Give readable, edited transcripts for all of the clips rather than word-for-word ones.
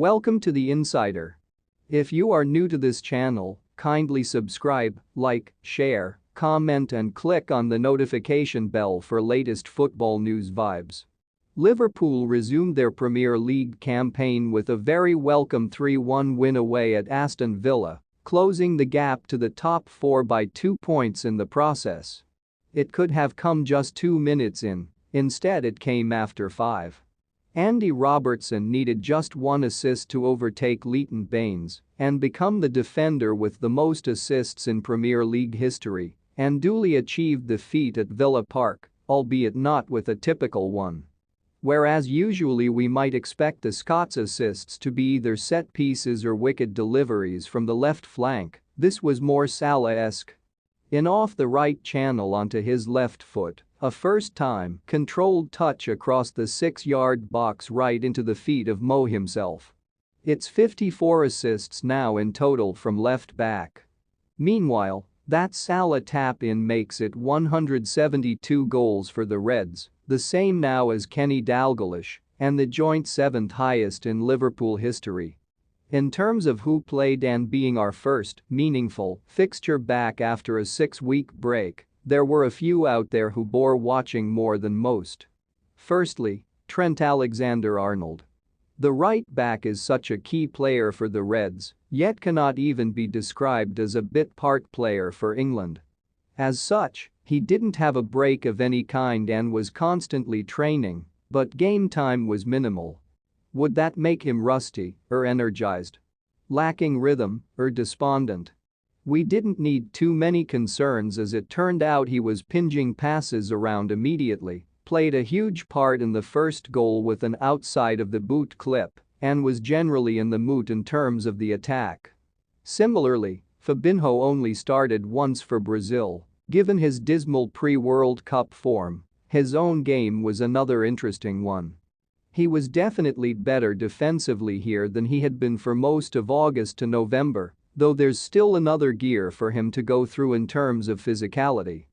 Welcome to The Insider. If you are new to this channel, kindly subscribe, like, share, comment and click on the notification bell for latest football news vibes. Liverpool resumed their Premier League campaign with a very welcome 3-1 win away at Aston Villa, closing the gap to the top four by 2 points in the process. It could have come just 2 minutes in, instead it came after 5. Andy Robertson needed just one assist to overtake Leighton Baines and become the defender with the most assists in Premier League history, and duly achieved the feat at Villa Park, albeit not with a typical one. Whereas usually we might expect the Scots' assists to be either set pieces or wicked deliveries from the left flank, this was more Salah-esque. In off the right channel onto his left foot, a first-time, controlled touch across the 6-yard box right into the feet of Mo himself. It's 54 assists now in total from left back. Meanwhile, that Salah tap-in makes it 172 goals for the Reds, the same now as Kenny Dalglish, and the joint 7th highest in Liverpool history. In terms of who played and being our first meaningful fixture back after a 6-week break, there were a few out there who bore watching more than most. Firstly, Trent Alexander-Arnold. The right back is such a key player for the Reds, yet cannot even be described as a bit part player for England. As such, he didn't have a break of any kind and was constantly training, but game time was minimal. Would that make him rusty or energized? Lacking rhythm or despondent? We didn't need too many concerns as it turned out he was pinging passes around immediately, played a huge part in the first goal with an outside of the boot clip, and was generally in the mood in terms of the attack. Similarly, Fabinho only started once for Brazil. Given his dismal pre-World Cup form, his own game was another interesting one. He was definitely better defensively here than he had been for most of August to November, though there's still another gear for him to go through in terms of physicality.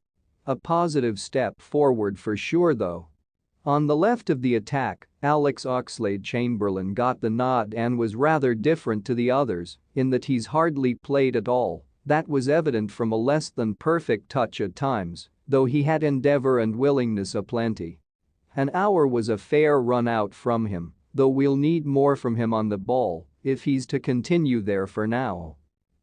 A positive step forward for sure though. On the left of the attack, Alex Oxlade-Chamberlain got the nod and was rather different to the others in that he's hardly played at all. That was evident from a less than perfect touch at times, though he had endeavor and willingness aplenty. An hour was a fair run out from him, though we'll need more from him on the ball if he's to continue there for now.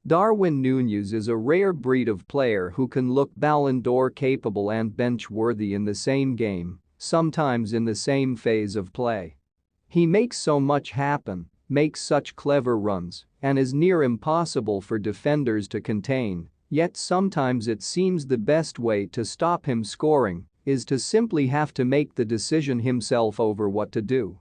Darwin Núñez is a rare breed of player who can look Ballon d'Or capable and bench-worthy in the same game, sometimes in the same phase of play. He makes so much happen, makes such clever runs, and is near impossible for defenders to contain, yet sometimes it seems the best way to stop him scoring is to simply have to make the decision himself over what to do.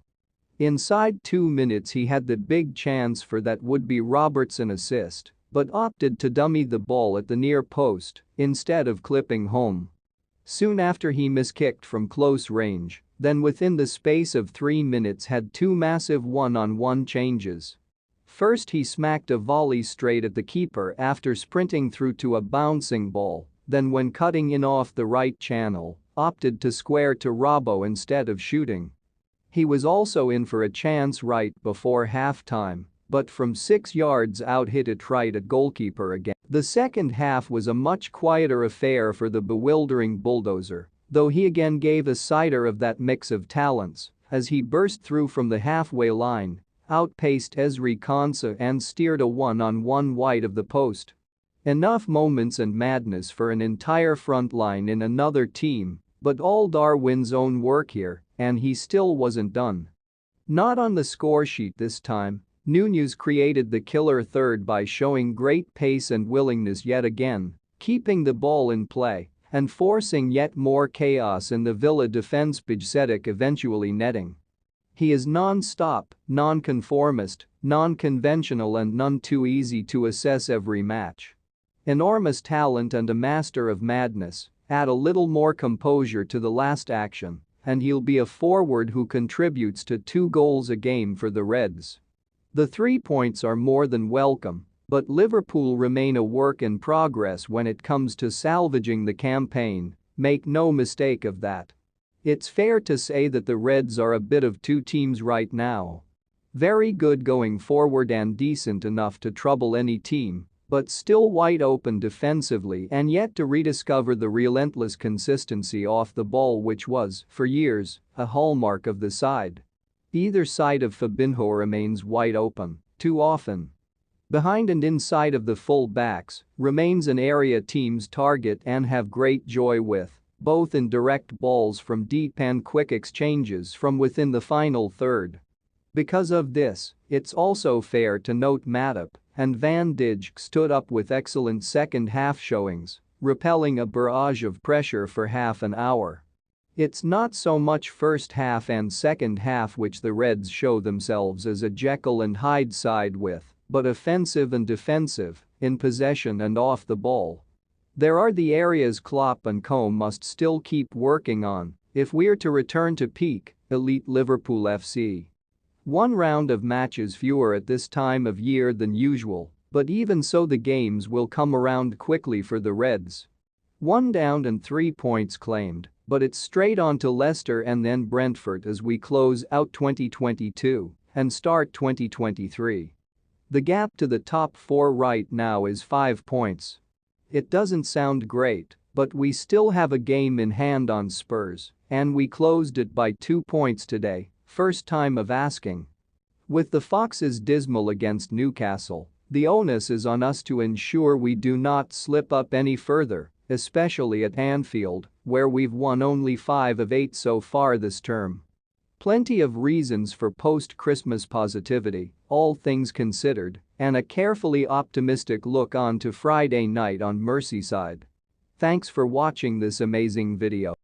Inside 2 minutes he had the big chance for that would-be Robertson assist, but opted to dummy the ball at the near post instead of clipping home. Soon after he miskicked from close range, then within the space of 3 minutes had 2 massive one-on-one changes. First he smacked a volley straight at the keeper after sprinting through to a bouncing ball, then when cutting in off the right channel, opted to square to Robbo instead of shooting. He was also in for a chance right before halftime, but from 6 yards out hit it right at goalkeeper again. The second half was a much quieter affair for the bewildering bulldozer, though he again gave a cider of that mix of talents as he burst through from the halfway line, outpaced Ezri Konsa and steered a one-on-one wide of the post. Enough moments and madness for an entire front line in another team, but all Darwin's own work here, and he still wasn't done. Not on the score sheet this time. Núñez created the killer third by showing great pace and willingness yet again, keeping the ball in play and forcing yet more chaos in the Villa defense, Bajcetic eventually netting. He is non-stop, non-conformist, non-conventional and none too easy to assess every match. Enormous talent and a master of madness, add a little more composure to the last action and he'll be a forward who contributes to 2 goals a game for the Reds. The 3 points are more than welcome, but Liverpool remain a work in progress when it comes to salvaging the campaign, make no mistake of that. It's fair to say that the Reds are a bit of two teams right now. Very good going forward and decent enough to trouble any team, but still wide open defensively and yet to rediscover the relentless consistency off the ball which was, for years, a hallmark of the side. Either side of Fabinho remains wide open, too often. Behind and inside of the full backs remains an area teams target and have great joy with, both in direct balls from deep and quick exchanges from within the final third. Because of this, it's also fair to note Matip and Van Dijk stood up with excellent second-half showings, repelling a barrage of pressure for half an hour. It's not so much first half and second half which the Reds show themselves as a Jekyll and Hyde side with, but offensive and defensive, in possession and off the ball. There are the areas Klopp and co must still keep working on if we're to return to peak, elite Liverpool FC. One round of matches fewer at this time of year than usual, but even so the games will come around quickly for the Reds. 1 down and 3 points claimed, but it's straight on to Leicester and then Brentford as we close out 2022 and start 2023. The gap to the top 4 right now is 5 points. It doesn't sound great, but we still have a game in hand on Spurs, and we closed it by 2 points today. First time of asking. With the Foxes dismal against Newcastle, the onus is on us to ensure we do not slip up any further, especially at Anfield, where we've won only 5 of 8 so far this term. Plenty of reasons for post-Christmas positivity, all things considered, and a carefully optimistic look on to Friday night on Merseyside. Thanks for watching this amazing video.